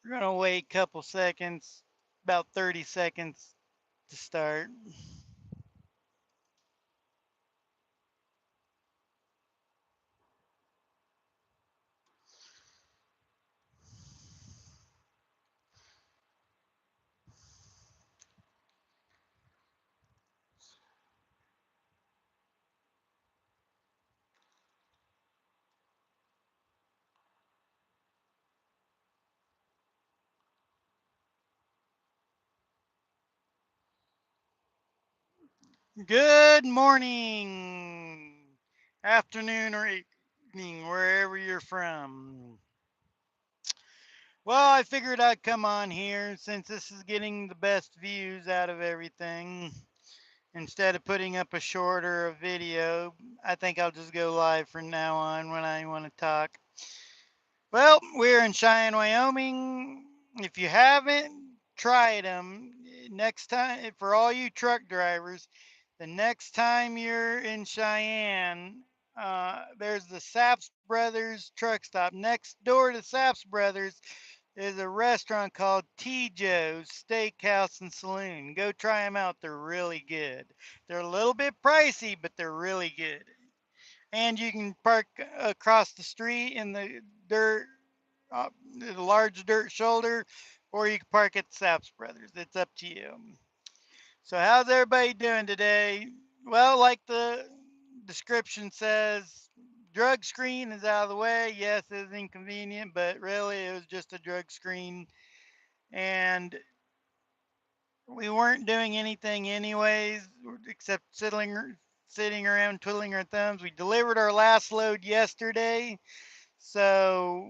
We're going to wait a couple seconds, about 30 seconds to start. Good morning, afternoon, or evening, wherever you're from. Well, I figured I'd come on here since this is getting the best views out of everything. Instead of putting up a shorter video, I think I'll just go live from now on when I want to talk. Well, we're in Cheyenne, Wyoming. If you haven't tried them, next time, for all you truck drivers, the next time you're in Cheyenne, there's the Saps Brothers truck stop. Next door to Saps Brothers is a restaurant called T. Joe's Steakhouse and Saloon. Go try them out. They're really good. They're a little bit pricey, but they're really good. And you can park across the street in dirt, the large dirt shoulder, or you can park at Saps Brothers. It's up to you. So, how's everybody doing today? Well, like the description says, drug screen is out of the way. Yes, it's inconvenient, but really it was just a drug screen. And we weren't doing anything anyways, except sitting around twiddling our thumbs. We delivered our last load yesterday. So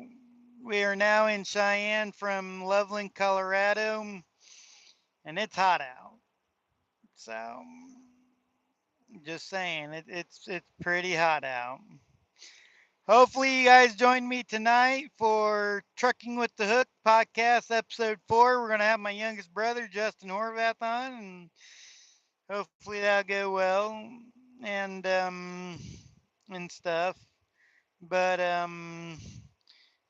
we are now in Cheyenne from Loveland, Colorado, and it's hot out. So just saying, it's pretty hot out. Hopefully, you guys join me tonight for Trucking with the Hook podcast, episode 4. We're gonna have my youngest brother, Justin Horvath, on, and hopefully that'll go well, and and stuff. But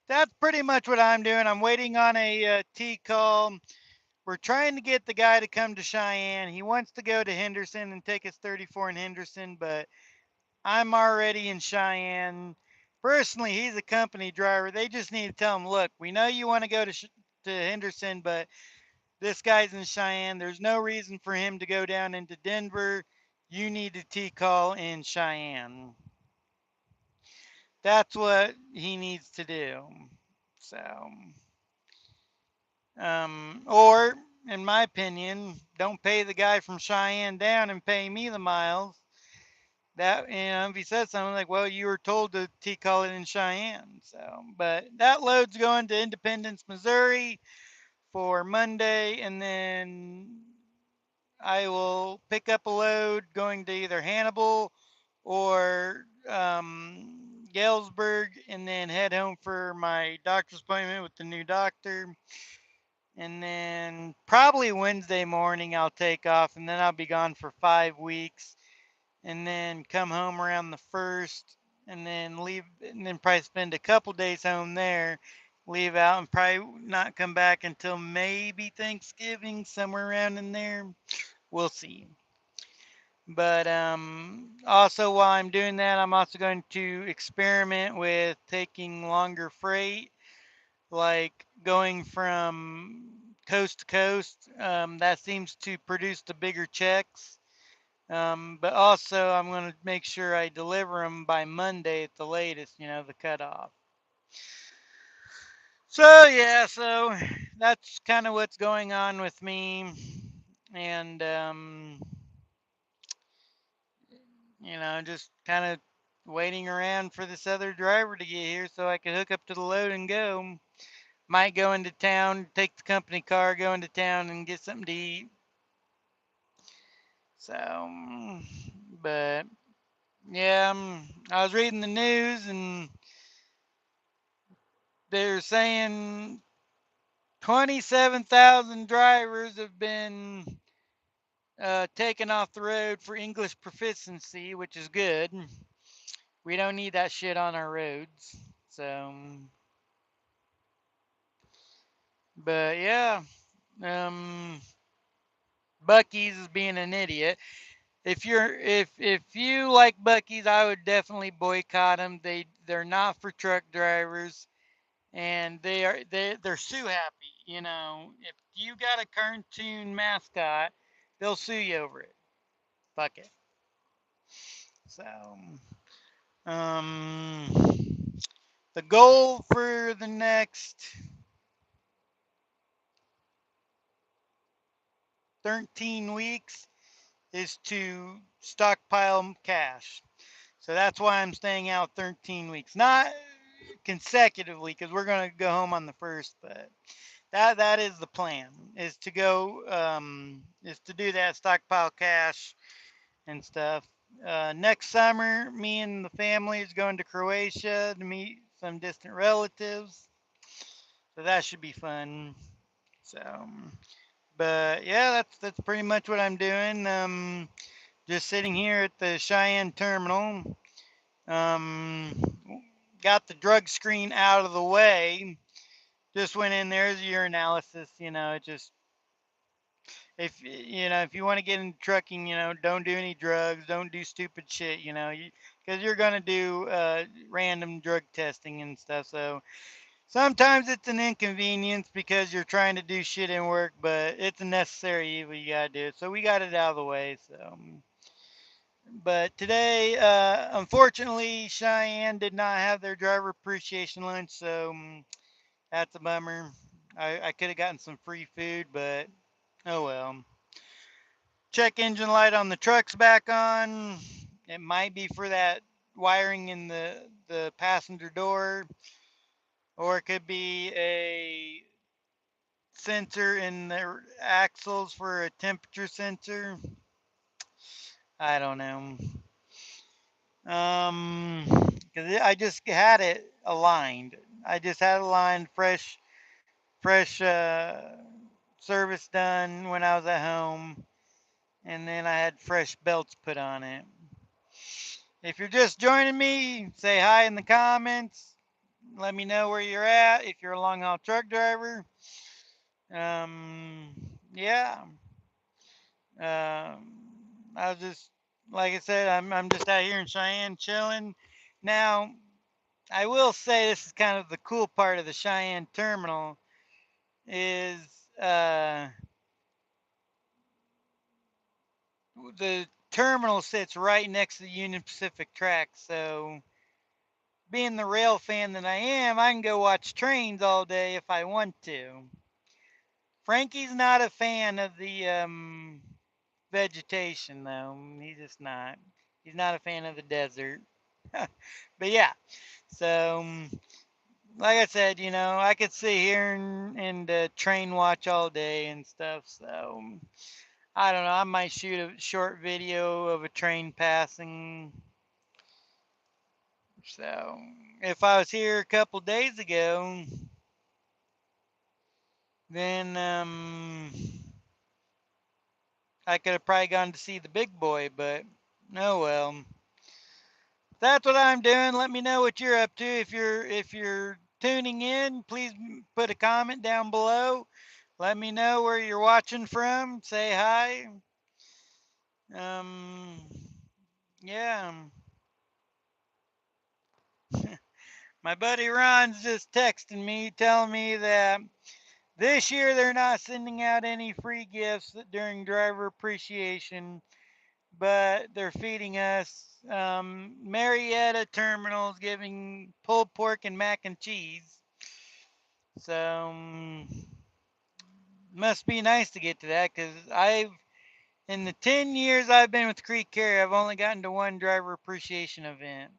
that's pretty much what I'm doing. I'm waiting on a T call. We're trying to get the guy to come to Cheyenne. He wants to go to Henderson and take his 34 in Henderson, but I'm already in Cheyenne. Personally, he's a company driver. They just need to tell him, look, we know you want to go to Henderson, but this guy's in Cheyenne. There's no reason for him to go down into Denver. You need to T call in Cheyenne. That's what he needs to do. So, or in my opinion, don't pay the guy from Cheyenne down and pay me the miles. That, if he says something like, "Well, you were told to T call it in Cheyenne," so, but that load's going to Independence, Missouri for Monday, and then I will pick up a load going to either Hannibal or Galesburg, and then head home for my doctor's appointment with the new doctor. And then probably Wednesday morning I'll take off, and then I'll be gone for 5 weeks, and then come home around the first, and then leave, and then probably spend a couple days home there, leave out, and probably not come back until maybe Thanksgiving, somewhere around in there. We'll see. But also while I'm doing that, I'm also going to experiment with taking longer freight, like going from coast to coast. That seems to produce the bigger checks. But also, I'm going to make sure I deliver them by Monday at the latest, the cutoff. So, yeah, so that's kind of what's going on with me. And, just kind of waiting around for this other driver to get here so I can hook up to the load and go. Might go into town, take the company car, go into town and get something to eat. So, but yeah, I was reading the news and they're saying 27,000 drivers have been taken off the road for English proficiency, which is good. We don't need that shit on our roads. So, But yeah, um, Bucky's is being an idiot. If you like Bucky's, I would definitely boycott them. They're not for truck drivers, and they're sue happy. You know, if you got a cartoon mascot, they'll sue you over it. Fuck it. So, um, the goal for the next 13 weeks is to stockpile cash. So that's why I'm staying out 13 weeks. Not consecutively, because we're going to go home on the first, but that is the plan, is to go, is to do that, stockpile cash and stuff. Next summer, me and the family is going to Croatia to meet some distant relatives. So that should be fun. So, but yeah, that's pretty much what I'm doing. Just sitting here at the Cheyenne terminal. Um, got the drug screen out of the way. Just went in there's your analysis. You know, it just, if you want to get into trucking, don't do any drugs, don't do stupid shit. Because you're gonna do random drug testing and stuff. So sometimes it's an inconvenience because you're trying to do shit in work, but it's a necessary evil. You gotta do it. So we got it out of the way. So, but today, unfortunately, Cheyenne did not have their driver appreciation lunch, so that's a bummer. I could have gotten some free food, but oh well. Check engine light on the truck's back on. It might be for that wiring in the passenger door, or it could be a sensor in the axles for a temperature sensor. I don't know. Because I just had it aligned. I just had it aligned, fresh service done when I was at home, and then I had fresh belts put on it. If you're just joining me, say hi in the comments. Let me know where you're at. If you're a long haul truck driver, um, yeah. Um, I was just, like I said, I'm just out here in Cheyenne chilling. Now, I will say this is kind of the cool part of the Cheyenne terminal is uh, the terminal sits right next to the Union Pacific track. So, being the rail fan that I am, I can go watch trains all day if I want to. Frankie's not a fan of the vegetation, though. He's just not. He's not a fan of the desert. But yeah, so like I said, I could sit here and train watch all day and stuff. So I don't know. I might shoot a short video of a train passing. So if I was here a couple days ago, then I could have probably gone to see the big boy. But oh well. That's what I'm doing. Let me know what you're up to. If you're tuning in, please put a comment down below. Let me know where you're watching from. Say hi. Um, yeah. My buddy Ron's just texting me, telling me that this year they're not sending out any free gifts during driver appreciation, but they're feeding us. Marietta Terminal's giving pulled pork and mac and cheese. So must be nice to get to that because in the 10 years I've been with Crete Carrier, I've only gotten to one driver appreciation event.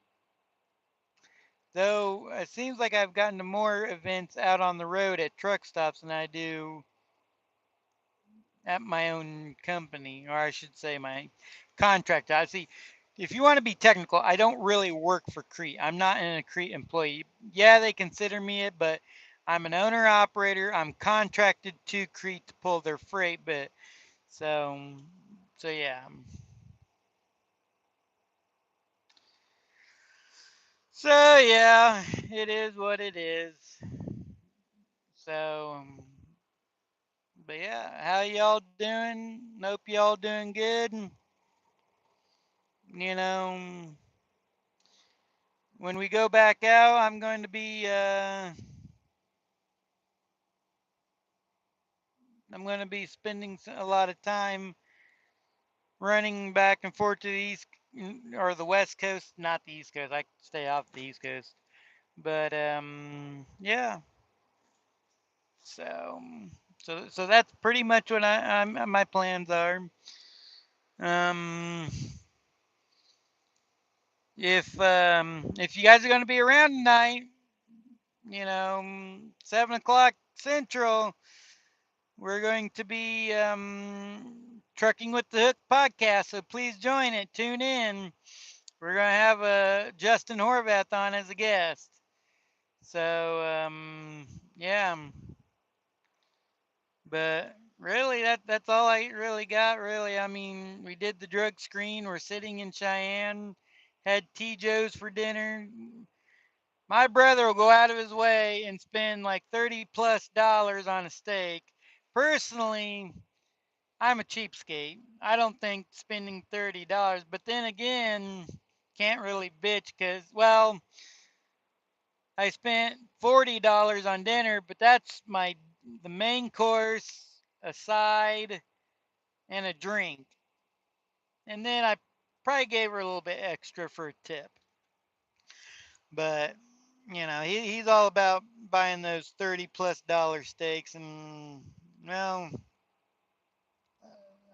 Though it seems like I've gotten to more events out on the road at truck stops than I do at my own company, or I should say my contractor. I see. If you want to be technical, I don't really work for Crete. I'm not a Crete employee. Yeah, they consider me it, but I'm an owner operator. I'm contracted to Crete to pull their freight, but so so yeah. So yeah, it is what it is. So But yeah, how y'all doing? Hope y'all doing good. You know, when we go back out, I'm going to be spending a lot of time running back and forth to the east or the west coast, not the east coast. I stay off the east coast. But yeah. So so that's pretty much what my plans are. Um, if you guys are going to be around tonight, 7 o'clock Central, we're going to be trucking with the Hook podcast. So please join it. Tune in. We're going to have Justin Horvath on as a guest. So yeah. But really, that's all I really got. Really, I mean, we did the drug screen. We're sitting in Cheyenne. Had T. Joe's for dinner. My brother will go out of his way and spend like $30+ on a steak. Personally, I'm a cheapskate. I don't think spending $30. But then again, can't really bitch because, well, I spent $40 on dinner, but that's the main course, a side, and a drink. And then I probably gave her a little bit extra for a tip. But he's all about buying those $30+ steaks, and well,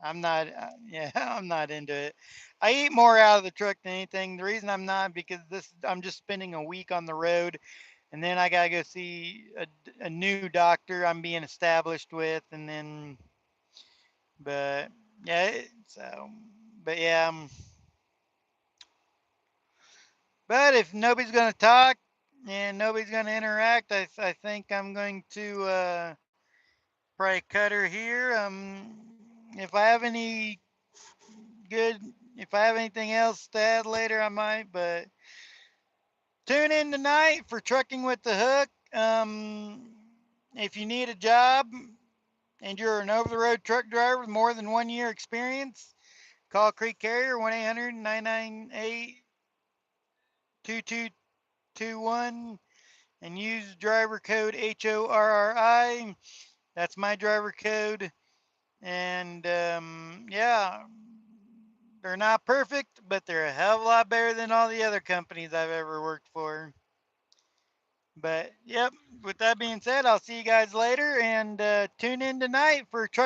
I'm not. Yeah, I'm not into it. I eat more out of the truck than anything. The reason I'm not because I'm just spending a week on the road, and then I gotta go see a new doctor I'm being established with, and then, but yeah, so, but yeah. But if nobody's going to talk and nobody's going to interact, I think I'm going to probably cut her here. If I have any good, if I have anything else to add later, I might. But tune in tonight for Trucking with the Hook. If you need a job and you're an over-the-road truck driver with more than 1 year experience, call Crete Carrier 1-800-998-2221 and use driver code HORRI. That's my driver code. And yeah, they're not perfect, but they're a hell of a lot better than all the other companies I've ever worked for. But yep, with that being said, I'll see you guys later and tune in tonight for Truck